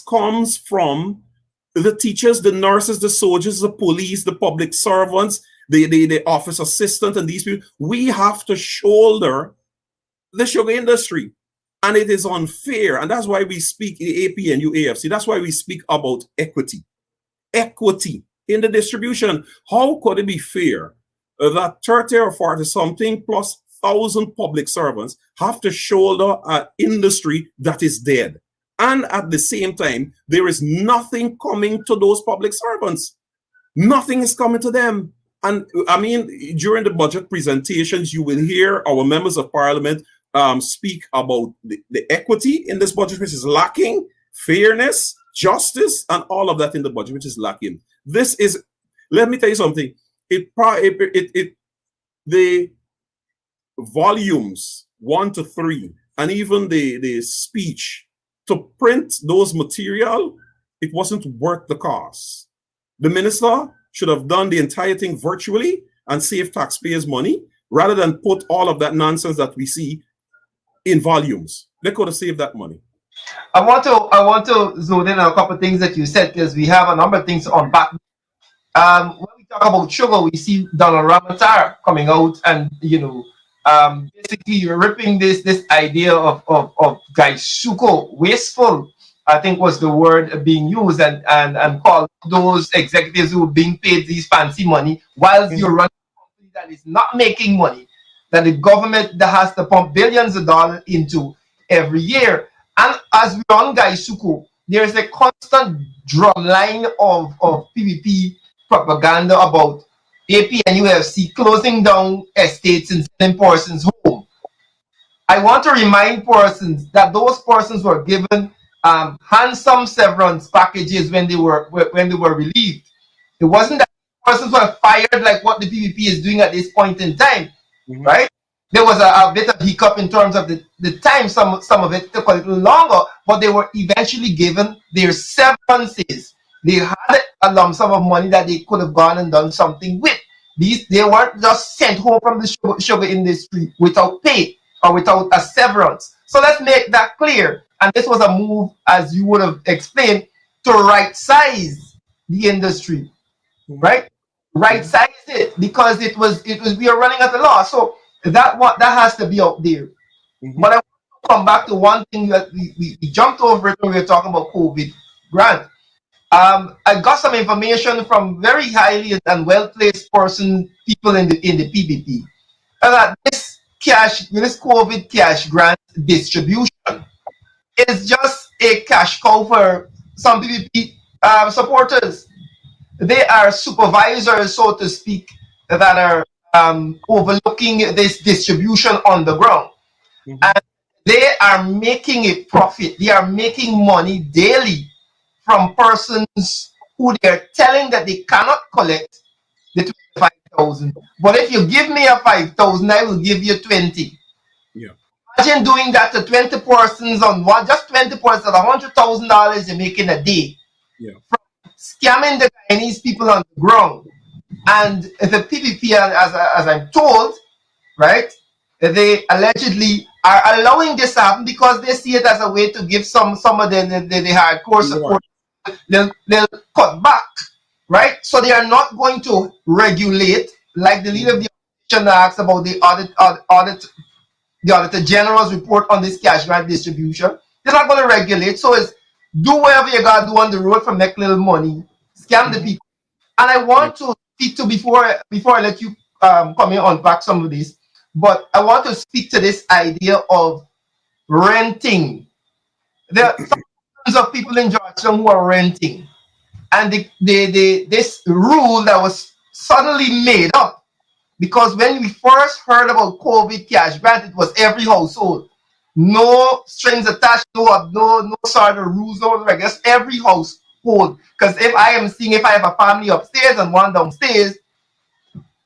comes from the teachers, the nurses, the soldiers, the police, the public servants, the office assistant, and these people. We have to shoulder the sugar industry, and it is unfair. And that's why we speak in AP and UAFC. That's why we speak about equity in the distribution. How could it be fair that 30 or 40 something plus thousand public servants have to shoulder an industry that is dead? And at the same time, there is nothing coming to those public servants. Nothing is coming to them. And I mean, during the budget presentations, you will hear our members of parliament speak about the equity in this budget, which is lacking, fairness, justice, and all of that in the budget, which is lacking. This is, let me tell you something. The volumes 1 to 3, and even the speech to print those material, it wasn't worth the cost. The minister should have done the entire thing virtually and save taxpayers' money rather than put all of that nonsense that we see in volumes. They could have saved that money. I want to zone in on a couple of things that you said, because we have a number of things to unpack. When we talk about sugar, we see Donald Ramatar coming out and basically you're ripping this idea of gaisuko, wasteful, I think was the word being used, and call those executives who are being paid these fancy money whilst you're running a company that is not making money, that the government that has to pump billions of dollars into every year. And as we're on gaisuko, there's a constant drumline of PVP propaganda about AP and UFC closing down estates and sending persons home. I want to remind persons that those persons were given handsome severance packages when they were relieved. It wasn't that persons were fired like what the PVP is doing at this point in time, right? There was a bit of hiccup in terms of the time. Some of it took a little longer, but they were eventually given their severances. They had a lump sum of money that they could have gone and done something with. They weren't just sent home from the sugar industry without pay or without a severance. So let's make that clear. And this was a move, as you would have explained, to right size the industry, right? Right size it, because it was we are running at a loss. So that has to be out there. But I want to come back to one thing that we jumped over it when we were talking about COVID grant. I got some information from very highly and well-placed people in the PBP, that this COVID cash grant distribution is just a cash cow for some PBP supporters. They are supervisors, so to speak, that are overlooking this distribution on the ground. And they are making a profit. They are making money daily from persons who they are telling that they cannot collect the 25,000. But if you give me a 5,000, I will give you 20. Yeah. Imagine doing that to 20 persons on one, just 20 persons, $100,000 you're making a day. Yeah. From scamming the Chinese people on the ground. And the PVP, as I'm told, right, they allegedly are allowing this to happen because they see it as a way to give some of the hardcore support. They'll cut back, right? So they are not going to regulate, like the leader of the opposition asked about the Auditor General's report on this cash grant distribution. They're not going to regulate. So it's do whatever you got to do on the road for make little money, scam the people. And I want to speak to, before I let you come here unpack some of this, but I want to speak to this idea of renting. There are thousands of people in Georgetown who are renting, and this rule that was suddenly made up, because when we first heard about COVID cash grant, it was every household, no strings attached, no sort of rules, no regulars, every household. Because if I have a family upstairs and one downstairs,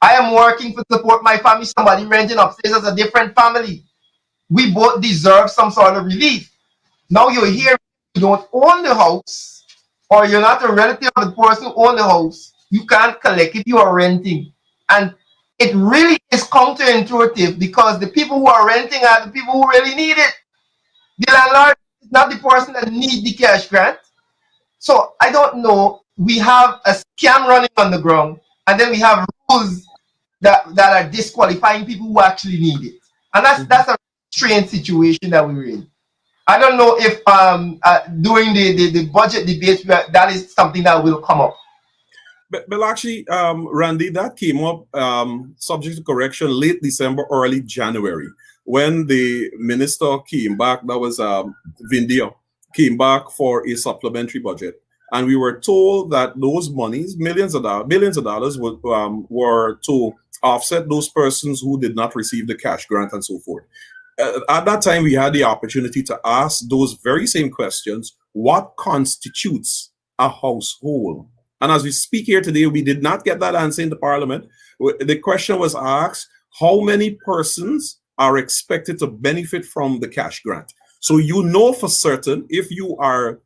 I am working to support my family. Somebody renting upstairs as a different family. We both deserve some sort of relief. Now you're here, you don't own the house, or you're not a relative of the person who owns the house. You can't collect if you are renting. And it really is counterintuitive, because the people who are renting are the people who really need it. The landlord is not the person that needs the cash grant. So I don't know. We have a scam running on the ground, and then we have rules that are disqualifying people who actually need it. And that's a strange situation that we're in. I don't know if during the budget debates that is something that will come up. But actually, Randy, that came up, subject to correction, late December, early January, when the minister came back. That was Vindia came back for a supplementary budget, and we were told that those monies, millions of dollars, were to offset those persons who did not receive the cash grant and so forth. At that time, we had the opportunity to ask those very same questions: what constitutes a household? And as we speak here today, we did not get that answer in the Parliament. The question was asked: how many persons are expected to benefit from the cash grant? So you know for certain, if you are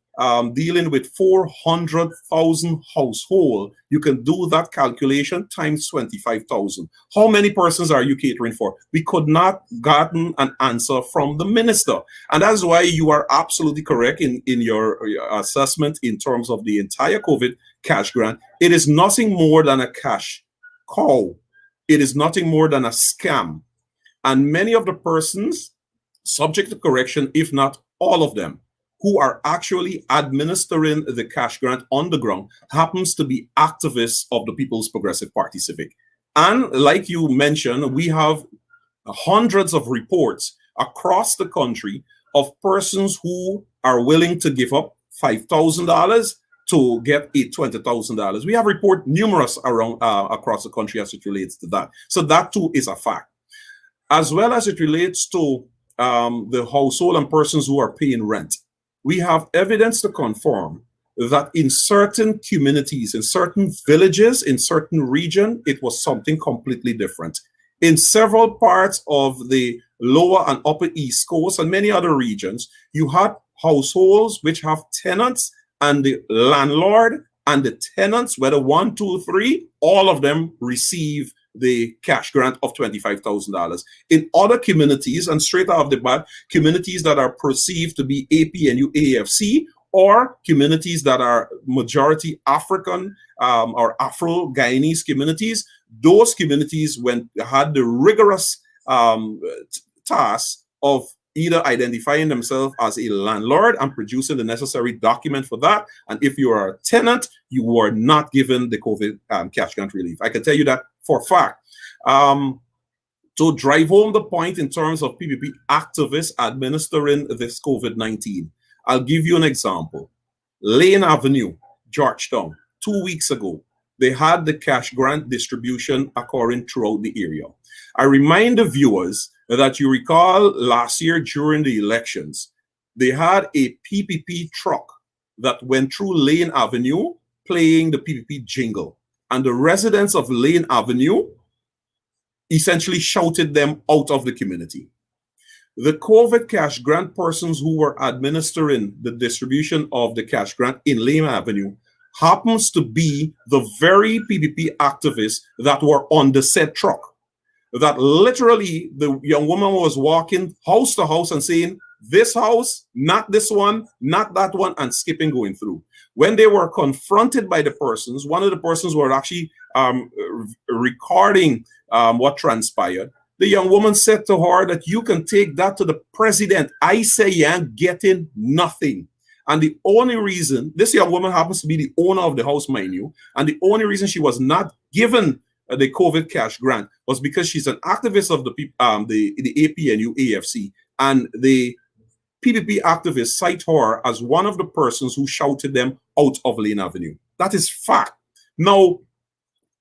dealing with 400,000 household, you can do that calculation times 25,000. How many persons are you catering for? We could not gotten an answer from the minister. And that's why you are absolutely correct in your assessment in terms of the entire COVID cash grant. It is nothing more than a cash cow. It is nothing more than a scam. And many of the persons, subject to correction, if not all of them, who are actually administering the cash grant on the ground happens to be activists of the People's Progressive Party Civic. And like you mentioned, we have hundreds of reports across the country of persons who are willing to give up $5,000 to get $20,000. We have report numerous around across the country as it relates to that. So that too is a fact. As well as it relates to the household and persons who are paying rent, we have evidence to confirm that in certain communities, in certain villages, in certain region, it was something completely different. In several parts of the lower and upper East Coast and many other regions, you had households which have tenants, and the landlord and the tenants, whether 1, 2, 3, all of them receive the cash grant of $25,000. In other communities, and straight off the bat, communities that are perceived to be APNU AFC, or communities that are majority African or Afro-Guyanese communities, those communities had the rigorous task of either identifying themselves as a landlord and producing the necessary document for that. And if you are a tenant, you were not given the COVID cash grant relief. I can tell you that for a fact. To drive home the point in terms of PPP activists administering this COVID-19, I'll give you an example. Lane Avenue, Georgetown, 2 weeks ago, they had the cash grant distribution occurring throughout the area. I remind the viewers that you recall last year during the elections, they had a PPP truck that went through Lane Avenue playing the PPP jingle. And the residents of Lane Avenue essentially shouted them out of the community. The COVID cash grant persons who were administering the distribution of the cash grant in Lane Avenue happens to be the very PPP activists that were on the said truck. That literally the young woman was walking house to house and saying, this house, not this one, not that one, and skipping going through. When they were confronted by the persons, one of the persons were actually recording what transpired. The young woman said to her that you can take that to the president. I say you ain't getting nothing. And the only reason, this young woman happens to be the owner of the house, mind you, and the only reason she was not given the COVID cash grant was because she's an activist of the APNU AFC, and the PPP activists cite her as one of the persons who shouted them out of Lane Avenue. That is fact. Now,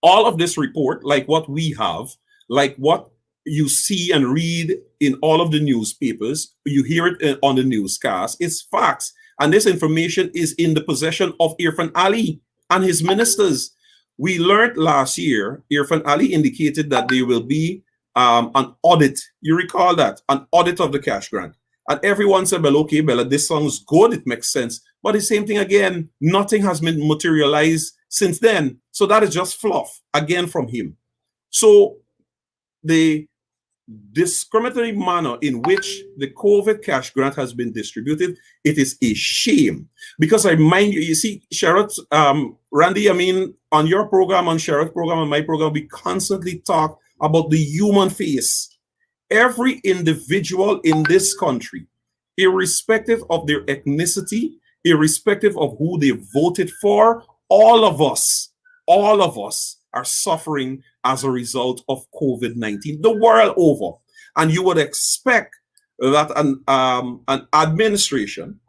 all of this report, like what we have, like what you see and read in all of the newspapers, you hear it on the newscast, it's facts. And this information is in the possession of Irfan Ali and his ministers. We learned last year, Irfan Ali indicated that there will be an audit. You recall that? An audit of the cash grant. And everyone said, well, okay, Bella, this sounds good. It makes sense. But the same thing again, nothing has been materialized since then. So that is just fluff, again, from him. So the discriminatory manner in which the COVID cash grant has been distributed, it is a shame. Because I mind you, you see, Sherrod, Randy, I mean, on your program, on Sherrod's program, on my program, we constantly talk about the human face. Every individual in this country, irrespective of their ethnicity, irrespective of who they voted for, all of us are suffering as a result of COVID-19 the world over. And you would expect that an administration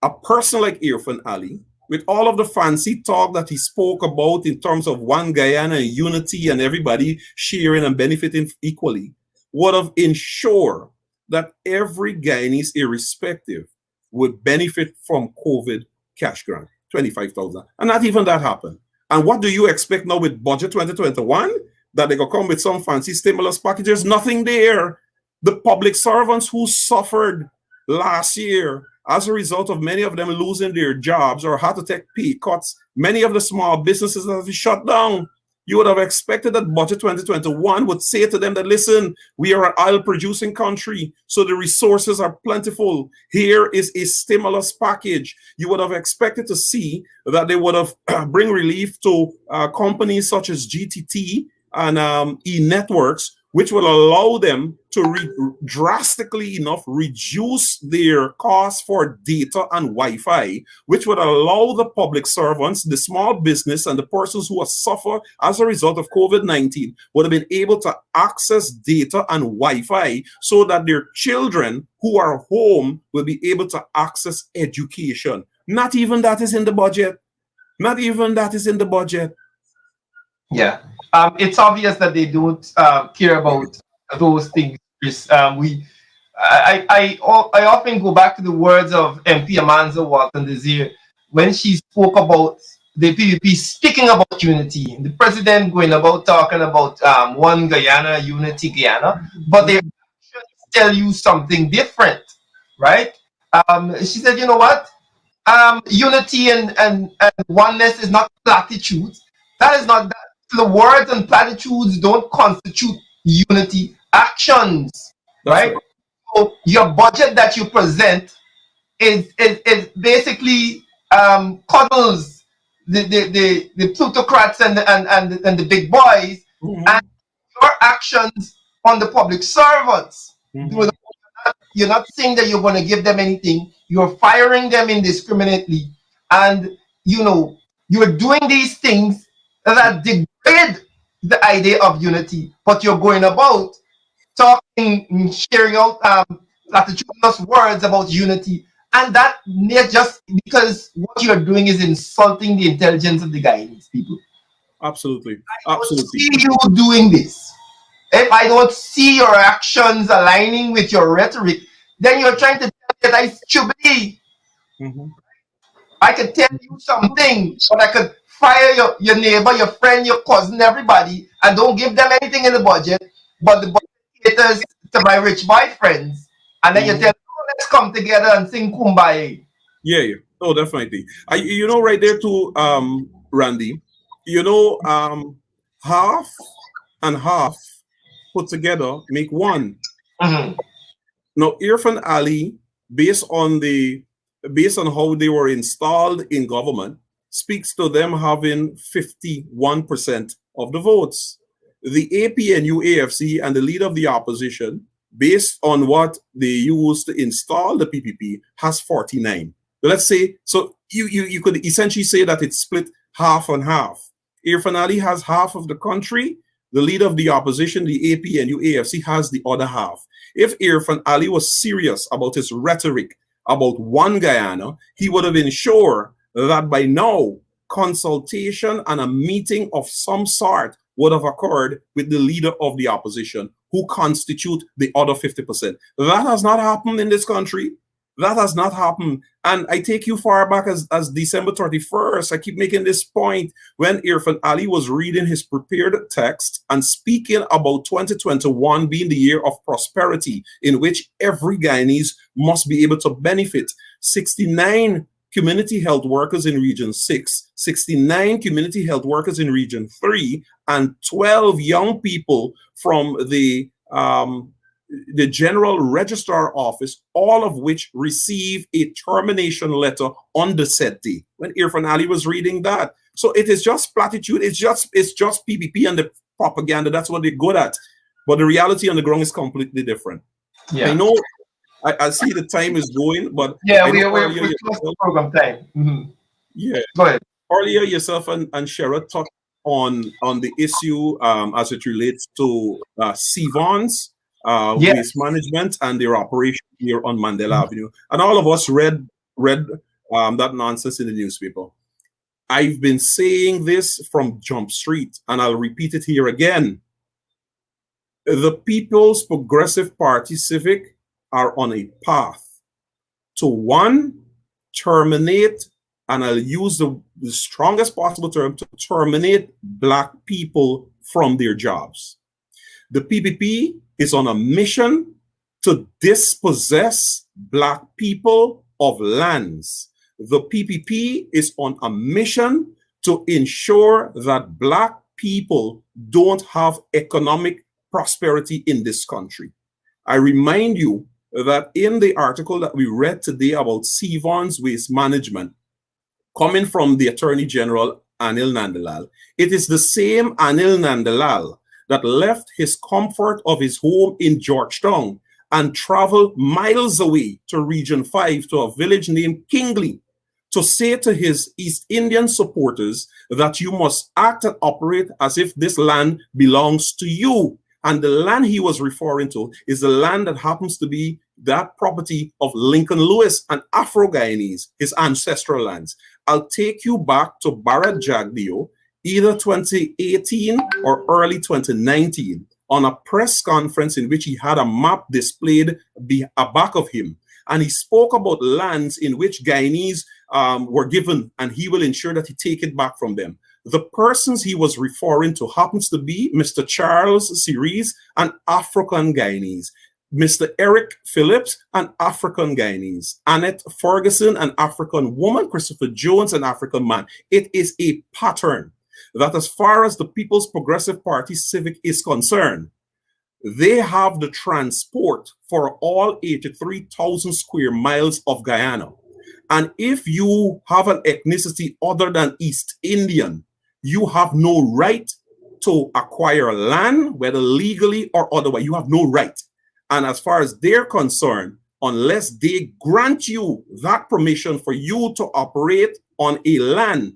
a person like Irfan Ali, with all of the fancy talk that he spoke about in terms of one Guyana and unity and everybody sharing and benefiting equally, would have ensured that every Guyanese, irrespective, would benefit from COVID cash grant, 25,000. And not even that happened. And what do you expect now with budget 2021? That they go come with some fancy stimulus package? There's nothing there. The public servants who suffered last year as a result of many of them losing their jobs or had to take pay cuts, many of the small businesses that have shut down. You would have expected that budget 2021 would say to them that, listen, we are an oil producing country, so the resources are plentiful. Here is a stimulus package. You would have expected to see that they would have bring relief to companies such as GTT and e-networks, which will allow them to drastically enough reduce their costs for data and Wi-Fi, which would allow the public servants, the small business, and the persons who have suffered as a result of COVID-19 would have been able to access data and Wi-Fi so that their children who are home will be able to access education. Not even that is in the budget. Not even that is in the budget. Yeah. It's obvious that they don't care about those things. I often go back to the words of MP Amanza Walton Desir when she spoke about the PVP speaking about unity. The president going about talking about one Guyana, unity Guyana, but their actions tell you something different, right? She said, you know what? Unity and oneness is not platitudes. That is not that. The words and platitudes don't constitute unity. Actions, right? So your budget that you present is basically cuddles the plutocrats and the big boys, and your actions on the public servants. You're not saying that you're going to give them anything. You're firing them indiscriminately, and you're doing these things that degrade the idea of unity. But you're going about talking, sharing out platitudinous words about unity, and that just because what you're doing is insulting the intelligence of the Guyanese people. Absolutely. I don't see you doing this. If I don't see your actions aligning with your rhetoric, then you're trying to tell me that I should be. I could tell you something, but I could fire your neighbor, your friend, your cousin, everybody, and don't give them anything in the budget, but the budget caters to my rich boy friends. And then you tell them, oh, let's come together and sing Kumbaya. Yeah. Oh, definitely. Right there too, Randy, half and half put together make one. Now, Irfan Ali, based on how they were installed in government, speaks to them having 51% of the votes. The APNU AFC and the leader of the opposition, based on what they used to install the PPP, has 49. Let's say, so you could essentially say that it's split half and half. Irfan Ali has half of the country. The leader of the opposition, the APNU AFC, has the other half. If Irfan Ali was serious about his rhetoric about one Guyana, he would have ensured that by now consultation and a meeting of some sort would have occurred with the leader of the opposition, who constitute the other 50%. That has not happened in this country. That has not happened. And I take you far back as December 31st. I keep making this point when Irfan Ali was reading his prepared text and speaking about 2021 being the year of prosperity, in which every Guyanese must be able to benefit. 69 community health workers in Region 6, 69 community health workers in Region 3, and 12 young people from the General Registrar Office, all of which receive a termination letter on the set day when Irfan Ali was reading that. So it is just platitude. It's just PPP and the propaganda. That's what they're good at. But the reality on the ground is completely different. Yeah. I know. I see the time is going, but yeah, we're close to program time. Yeah, go ahead. Earlier, yourself and Shara talked on the issue as it relates to Sivon's waste management and their operation here on Mandela Avenue, and all of us read that nonsense in the newspaper. I've been saying this from Jump Street, and I'll repeat it here again. The People's Progressive Party Civic are on a path to one, terminate, and I'll use the strongest possible term, to terminate Black people from their jobs. The PPP is on a mission to dispossess Black people of lands. The PPP is on a mission to ensure that Black people don't have economic prosperity in this country. I remind you that in the article that we read today about Sevon's waste management, coming from the Attorney General Anil Nandalal, it is the same Anil Nandalal that left his comfort of his home in Georgetown and traveled miles away to Region 5 to a village named Kingley to say to his East Indian supporters that you must act and operate as if this land belongs to you. And the land he was referring to is the land that happens to be that property of Lincoln Lewis and Afro-Guyanese, his ancestral lands. I'll take you back to Bharat Jagdeo, either 2018 or early 2019, on a press conference in which he had a map displayed back of him. And he spoke about lands in which Guyanese were given, and he will ensure that he take it back from them. The persons he was referring to happens to be Mr. Charles Series, an African Guyanese, Mr. Eric Phillips, an African Guyanese, Annette Ferguson, an African woman, Christopher Jones, an African man. It is a pattern that as far as the People's Progressive Party Civic is concerned, they have the transport for all 83,000 square miles of Guyana. And if you have an ethnicity other than East Indian, you have no right to acquire land, whether legally or otherwise. You have no right. And as far as they're concerned, unless they grant you that permission for you to operate on a land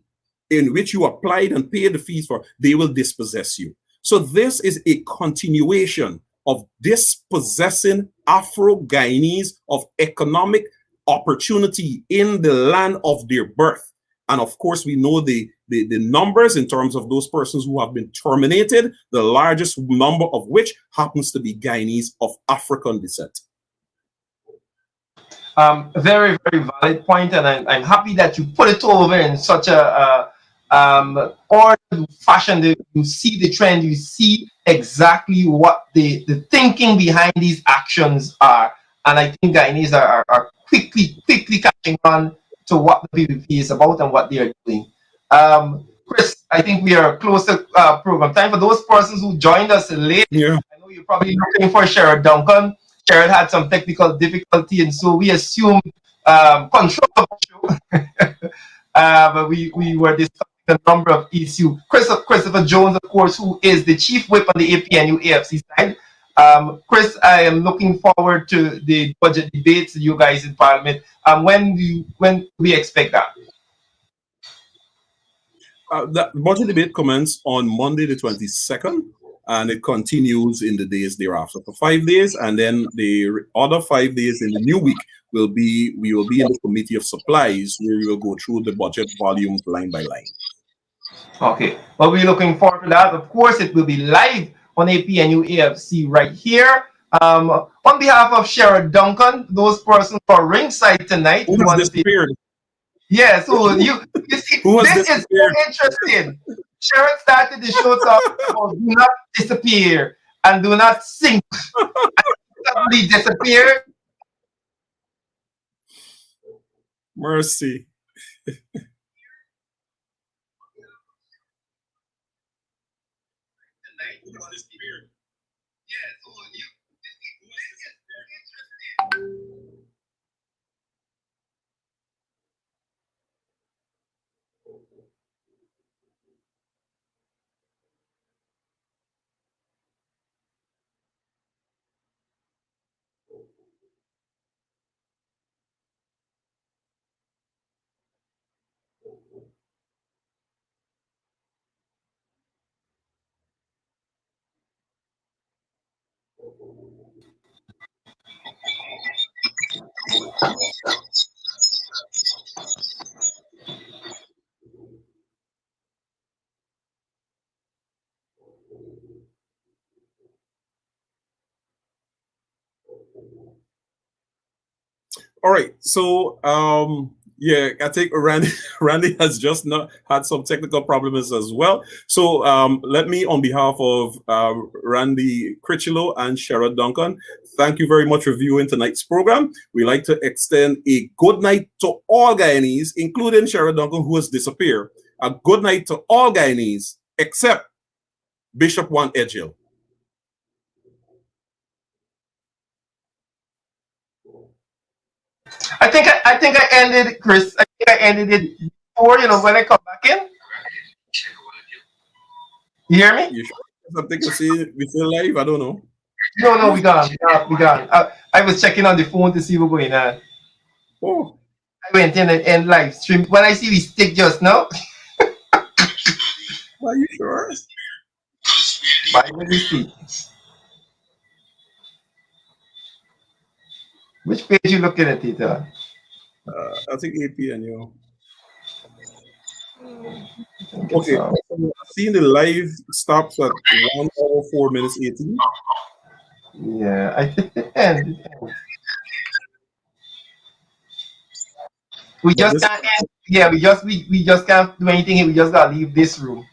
in which you applied and paid the fees for, they will dispossess you. So this is a continuation of dispossessing Afro-Guyanese of economic opportunity in the land of their birth. And of course, we know the numbers in terms of those persons who have been terminated, the largest number of which happens to be Guyanese of African descent. Very, very valid point, and I'm happy that you put it over in such a ordered fashion. That you see the trend, you see exactly what the thinking behind these actions are, and I think Guyanese are quickly catching on to what the PPP is about and what they are doing. Chris, I think we are close to program time. For those persons who joined us late, I know you're probably looking for Sherrod Duncan. Sherrod had some technical difficulty, and so we assumed control of the show. But we were discussing a number of issues. Christopher Jones, of course, who is the chief whip on the APNU AFC side. Chris, I am looking forward to the budget debates, you guys in Parliament. When do we expect that? The budget debate commences on Monday the 22nd, and it continues in the days thereafter for 5 days, and then the other 5 days in the new week we will be in the Committee of Supplies, where we will go through the budget volumes line by line. Okay, well, we're looking forward to that. Of course, it will be live on APNU AFC right here. On behalf of Sherrod Duncan, those persons who are ringside tonight, who has disappeared. Yeah, so you see, this is so interesting. Sherrod started the show talking about do not disappear and do not sink. Suddenly disappear. Mercy. All right. So yeah, I think Randy Randy has just not had some technical problems as well. So let me, on behalf of Randy Critchlow and Sherrod Duncan, thank you very much for viewing tonight's program. We like to extend a good night to all Guyanese, including Sherrod Duncan, who has disappeared. A good night to all Guyanese, except Bishop One Edgel. I think I ended it, Chris. I think I ended it before, when I come back in. You hear me? You sure? I think I see we still live. I don't know. No, we gone. We gone. I was checking on the phone to see what's going on. Oh, I went in and live stream. When I see we stick just now, are you sure? why did we see? Which page you looking at, Tita? I think APN, you. I think it's Okay. Seeing the live stops at 1 hour 4 minutes 18. yeah. I think it ends. We But just this can't end. Yeah, we just can't do anything here. We just gotta leave this room.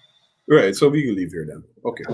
right, so we can leave here then. Okay.